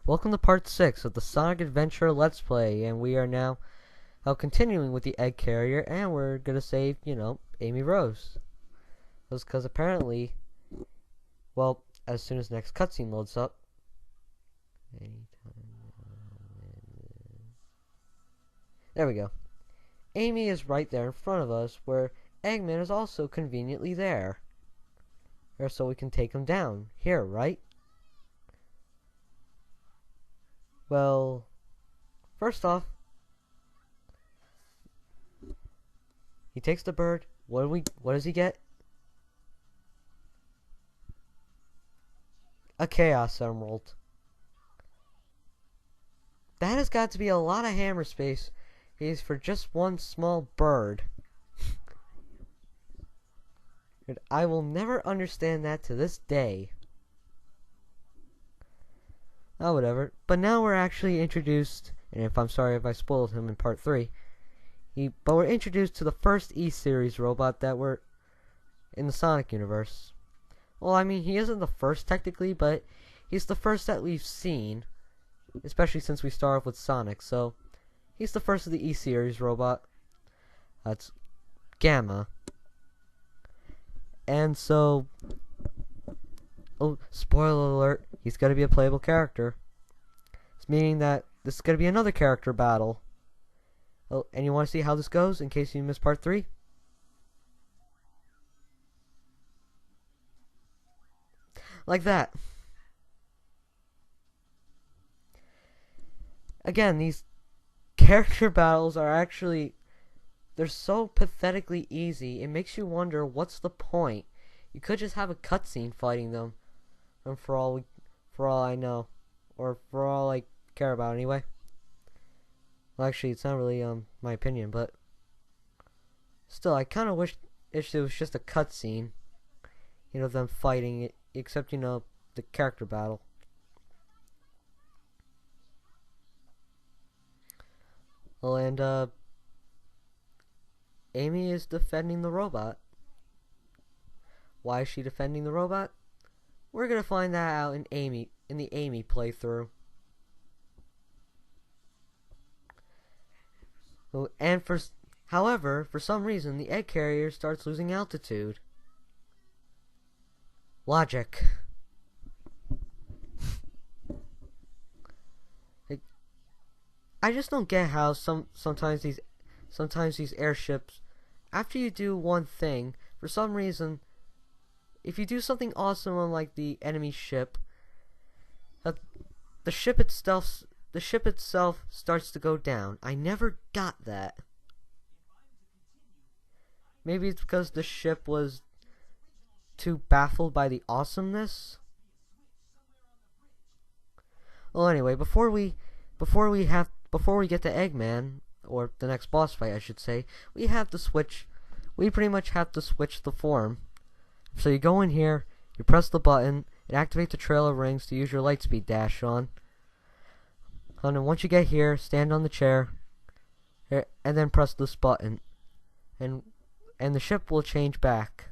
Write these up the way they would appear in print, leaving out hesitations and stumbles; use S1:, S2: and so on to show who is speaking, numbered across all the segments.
S1: Welcome to part 6 of the Sonic Adventure Let's Play, and we are now continuing with the egg carrier, and we're gonna save, Amy Rose. That's because apparently, well, as soon as the next cutscene loads up, there we go. Amy is right there in front of us, where Eggman is also conveniently there. So we can take him down. Here, right? Well, first off, he takes the bird. What does he get? A Chaos Emerald. That has got to be a lot of hammer space for just one small bird. And I will never understand that to this day. Oh, whatever. But now we're actually introduced, and I'm sorry if I spoiled him in part 3, but we're introduced to the first E-Series robot that were in the Sonic universe. Well, I mean, he isn't the first technically, but he's the first that we've seen, especially since we start off with Sonic, so he's the first of the E-Series robot. That's Gamma. And so, oh, spoiler alert, he's going to be a playable character. It's meaning that this is going to be another character battle. Oh, and you want to see how this goes in case you missed part 3? Like that. Again, these character battles are actually, they're so pathetically easy, it makes you wonder what's the point. You could just have a cutscene fighting them, and for all I know, or for all I care about anyway. Well, actually, it's not really my opinion, but still, I kind of wish it was just a cutscene, them fighting it, except the character battle. Well, and Amy is defending the robot. Why is she defending the robot? We're gonna find that out in the Amy playthrough. Oh, and however, for some reason, the egg carrier starts losing altitude. Logic. I just don't get how sometimes these airships, after you do one thing, for some reason, if you do something awesome on like the enemy ship, the ship itself starts to go down. I never got that. Maybe it's because the ship was too baffled by the awesomeness. Well, anyway, before we get to Eggman, or the next boss fight, I should say, we pretty much have to switch the form. So you go in here, you press the button, it activates the trail of rings to use your Lightspeed dash on. And then once you get here, stand on the chair, and then press this button, and the ship will change back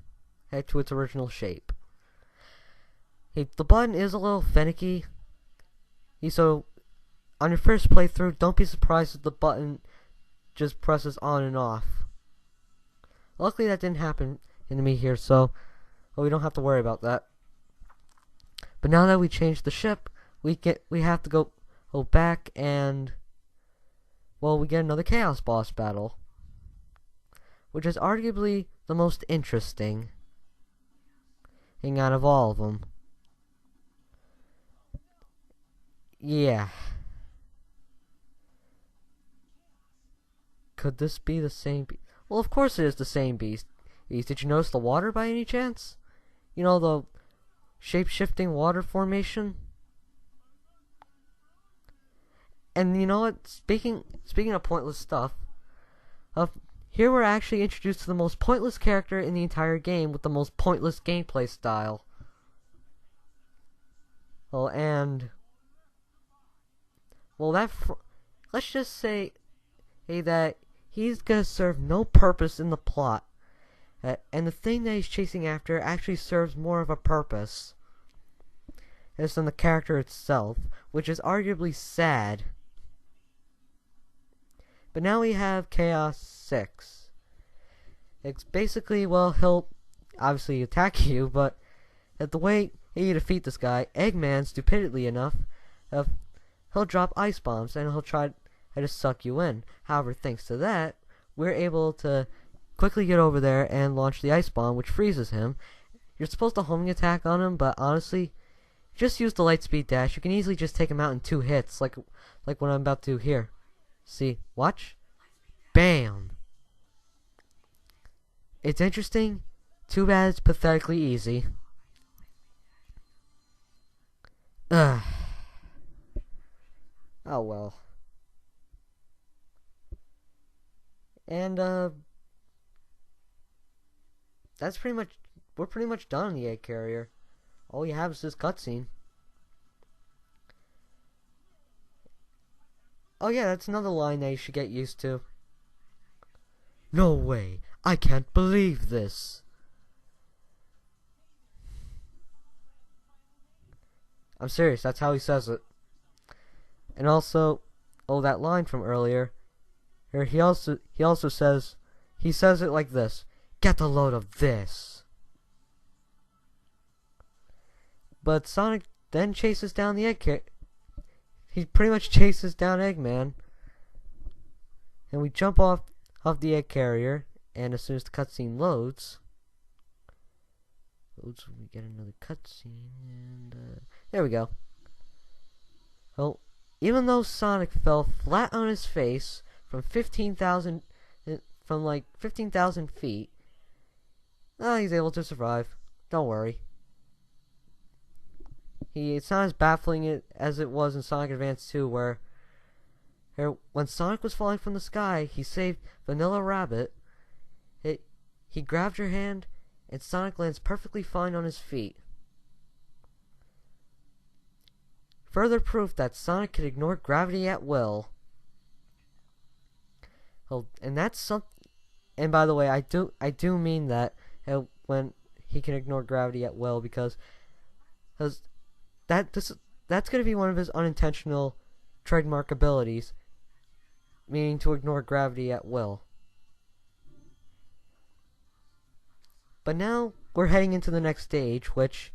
S1: to its original shape. Hey, the button is a little finicky, so on your first playthrough, don't be surprised if the button just presses on and off. Luckily, that didn't happen to me here, so we don't have to worry about that. But now that we changed the ship, we have to go back and, well, we get another Chaos boss battle, which is arguably the most interesting thing out of all of them. Yeah. Could this be the same beast? Well, of course it is the same beast. Did you notice the water by any chance? The shape-shifting water formation? And you know what? Speaking of pointless stuff, here we're actually introduced to the most pointless character in the entire game with the most pointless gameplay style. Well, and let's just say that he's gonna serve no purpose in the plot. And the thing that he's chasing after actually serves more of a purpose. as than the character itself, which is arguably sad. But now we have Chaos 6. It's basically, well, he'll obviously attack you, but at the way you defeat this guy, Eggman, stupidly enough, he'll drop ice bombs and he'll try to suck you in. However, thanks to that, we're able to quickly get over there and launch the ice bomb, which freezes him. You're supposed to homing attack on him, but honestly, just use the light speed dash. You can easily just take him out in 2 hits, like what I'm about to do here. See, watch. Bam! It's interesting. Too bad it's pathetically easy. Ugh. Oh well. And that's pretty much, we're pretty much done on the egg carrier. All we have is this cutscene. Oh yeah, that's another line that you should get used to. No way, I can't believe this. I'm serious, that's how he says it. And also, oh, that line from earlier, he also says, he says it like this: get a load of this. But Sonic then chases down the egg he pretty much chases down Eggman. And we jump off the egg carrier, and as soon as the cutscene loads, we get another cutscene, and there we go. Well, even though Sonic fell flat on his face from 15,000 feet, he's able to survive. Don't worry. It's not as baffling as it was in Sonic Advance 2, where when Sonic was falling from the sky, he saved Vanilla Rabbit. He grabbed your hand, and Sonic lands perfectly fine on his feet. Further proof that Sonic can ignore gravity at will. Oh, and that's something. And by the way, I do mean that when he can ignore gravity at will, because that's going to be one of his unintentional trademark abilities, meaning to ignore gravity at will. But now we're heading into the next stage, which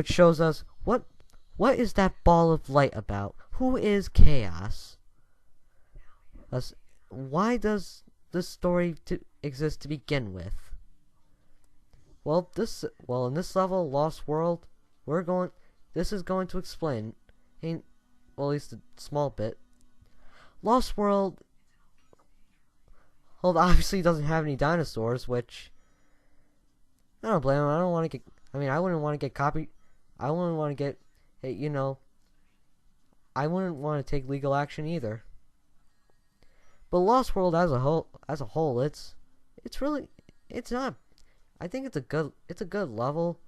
S1: shows us what is that ball of light about? Who is Chaos? Why does this story exist to begin with? Well, in this level, Lost World, this is going to explain, well, at least a small bit. Lost World, well, obviously doesn't have any dinosaurs, which I don't blame him. I wouldn't want to get copied. I wouldn't want to get, I wouldn't want to take legal action either. But Lost World as a whole, it's not. I think it's a good level.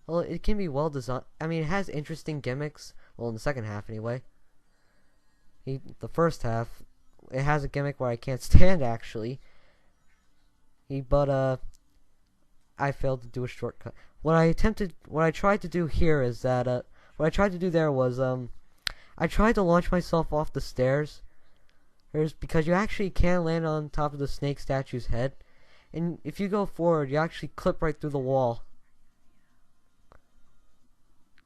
S1: Well, it can be well designed. I mean, it has interesting gimmicks. Well, in the second half anyway. The first half, it has a gimmick where I can't stand actually. But I failed to do a shortcut. What I tried to do here is that what I tried to do there was I tried to launch myself off the stairs. Because you actually can land on top of the snake statue's head, and if you go forward, you actually clip right through the wall.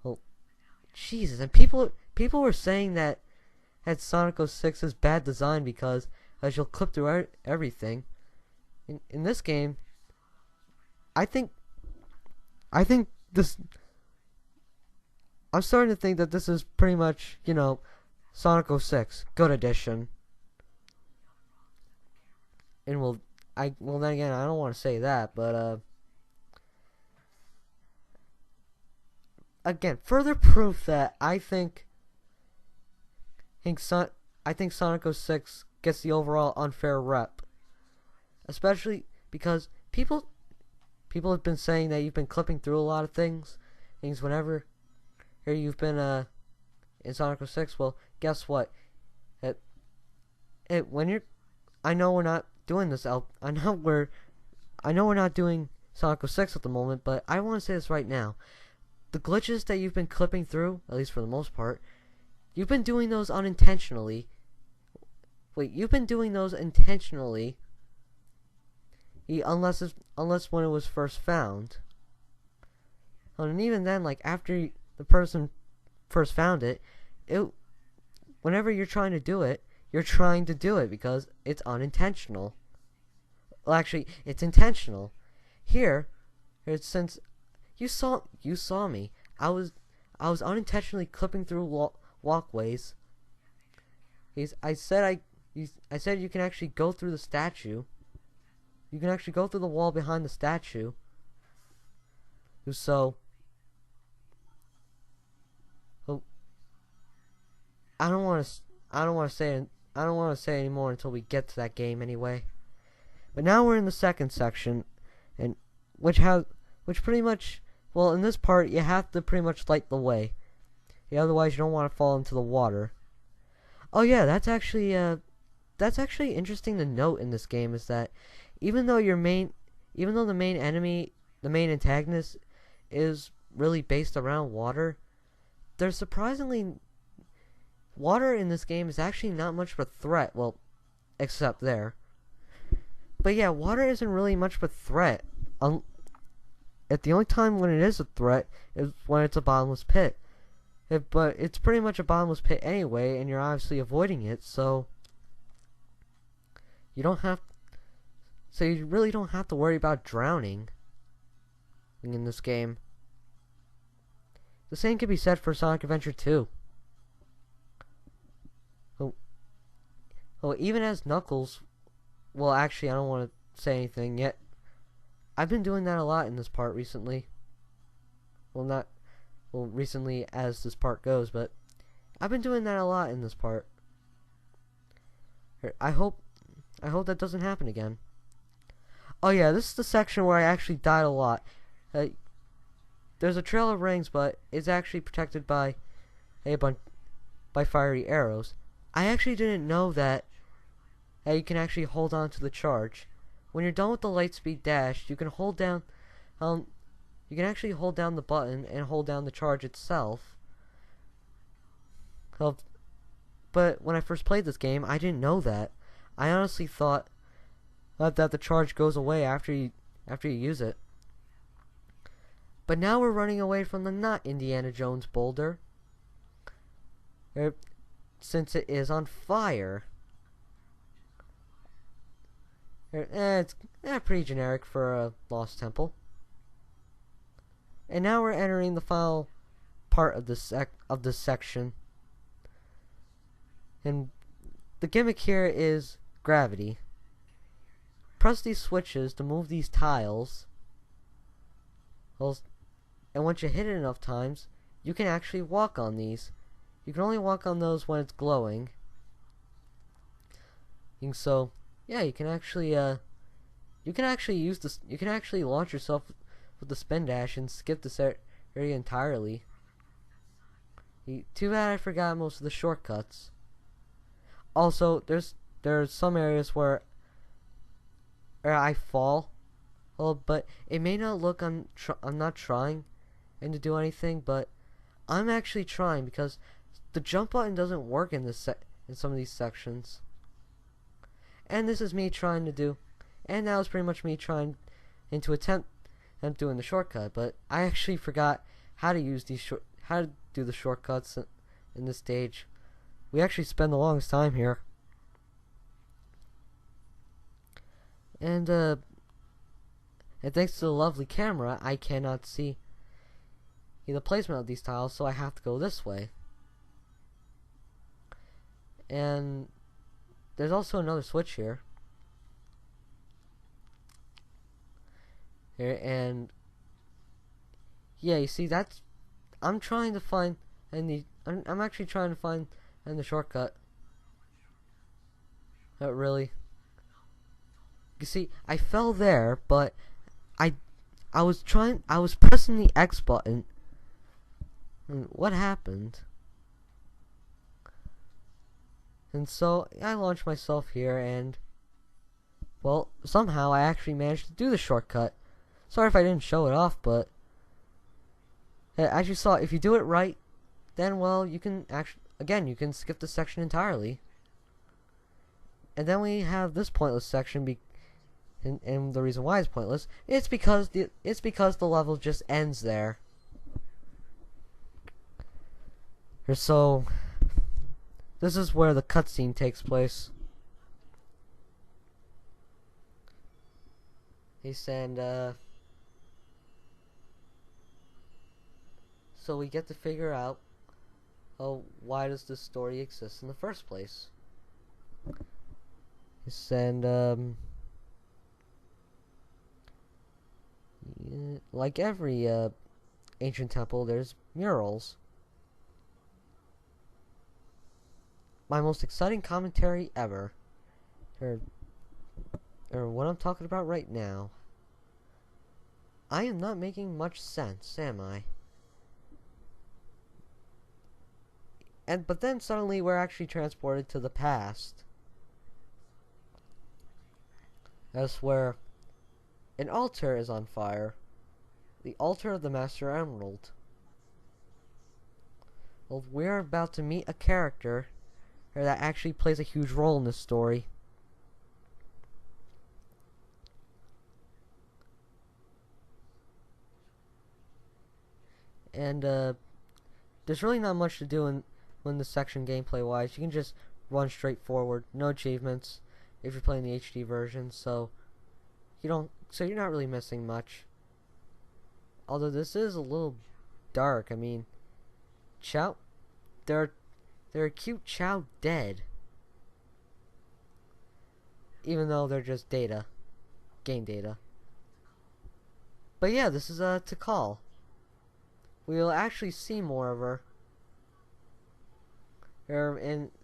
S1: Well, Jesus, and people were saying that Sonic 06 is bad design because as you'll clip through everything. In this game, I think this. I'm starting to think that this is pretty much, Sonic 06 Good Edition. And well, then again, I don't want to say that, but again, further proof that I think Sonic 06 gets the overall unfair rep, especially because people have been saying that you've been clipping through a lot of things whenever here you've been in Sonic 06. Well, guess what? I know we're not doing this. I know we're not doing Sonic 06 at the moment, but I want to say this right now. the glitches that you've been clipping through, at least for the most part, you've been doing those unintentionally. Wait, you've been doing those intentionally, unless when it was first found. And even then, like, after the person first found it, whenever you're trying to do it, you're trying to do it because it's unintentional. Well, actually, it's intentional. Here, since you saw me, I was unintentionally clipping through walkways. I said you can actually go through the statue. You can actually go through the wall behind the statue. So, I don't want to say anymore until we get to that game anyway. But now we're in the second section, and which pretty much, well, in this part you have to pretty much light the way. Yeah, otherwise you don't want to fall into the water. Oh yeah, that's actually interesting to note in this game, is that even though the main enemy, the main antagonist, is really based around water, there's surprisingly, water in this game is actually not much of a threat, well, except there. But yeah, water isn't really much of a threat. The only time when it is a threat is when it's a bottomless pit. But it's pretty much a bottomless pit anyway, and you're obviously avoiding it, so you really don't have to worry about drowning in this game. The same can be said for Sonic Adventure 2. Oh, even as Knuckles, well, actually, I don't want to say anything yet. I've been doing that a lot in this part recently. Well, recently as this part goes, but I've been doing that a lot in this part. I hope that doesn't happen again. Oh yeah, this is the section where I actually died a lot. There's a trail of rings, but it's actually protected by by fiery arrows. I actually didn't know that you can actually hold on to the charge. When you're done with the Lightspeed Dash, you can hold down, you can actually hold down the button and hold down the charge itself. But when I first played this game, I didn't know that. I honestly thought that the charge goes away after you use it. But now we're running away from the not Indiana Jones boulder, since it is on fire. It's pretty generic for a Lost Temple. And now we're entering the final part of this section. And the gimmick here is gravity. Press these switches to move these tiles. And once you hit it enough times, you can actually walk on these. You can only walk on those when it's glowing. And so, yeah, you can actually use this. You can actually launch yourself with the spin dash and skip this area entirely. Too bad I forgot most of the shortcuts. Also, there's some areas where I fall. Well, but it may not look I'm not trying and to do anything, but I'm actually trying, because the jump button doesn't work in some of these sections. And this is me trying to do, and that was pretty much me trying to attempt doing the shortcut, but I actually forgot how to use how to do the shortcuts in this stage. We actually spend the longest time here. And thanks to the lovely camera, I cannot see the placement of these tiles, so I have to go this way. And there's also another switch here. And yeah, you see, I'm trying to find, I'm actually trying to find the shortcut. Not really. You see, I fell there, but I was pressing the X button. What happened? And so I launched myself here, and well, somehow I actually managed to do the shortcut. Sorry if I didn't show it off, but As you saw, if you do it right, then well, you can actually you can skip this section entirely. And then we have this pointless section, and the reason why it's pointless, it's because the level just ends there. So this is where the cutscene takes place. And so we get to figure out, why does this story exist in the first place? And like every ancient temple, there's murals. My most exciting commentary ever. Or what I'm talking about right now. I am not making much sense, am I? But then suddenly we're actually transported to the past. That's where an altar is on fire. The altar of the Master Emerald. Well, we're about to meet a character that actually plays a huge role in this story. And there's really not much to do in this section gameplay wise. You can just run straight forward, no achievements if you're playing the HD version, so you're not really missing much. Although this is a little dark. I mean, Chao, there are cute Chao dead, even though they're just data, game data. But yeah, this is Tikal. We will actually see more of her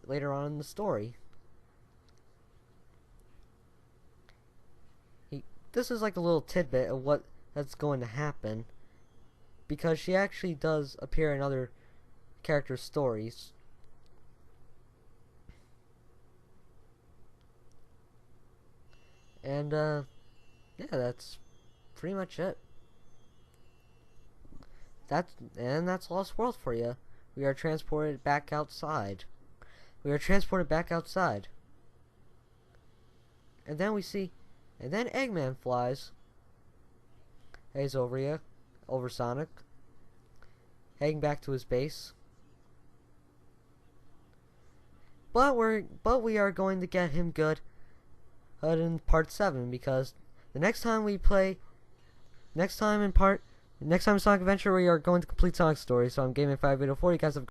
S1: later on in the story. This is like a little tidbit of what that's going to happen, because she actually does appear in other characters' stories. And yeah, that's pretty much it. That's Lost World for you. We are transported back outside. And then Eggman flies. He's over Sonic, heading back to his base. But we are going to get him good in part 7, because the next time in Sonic Adventure, we are going to complete Sonic's story. So I'm Gaming584. You guys have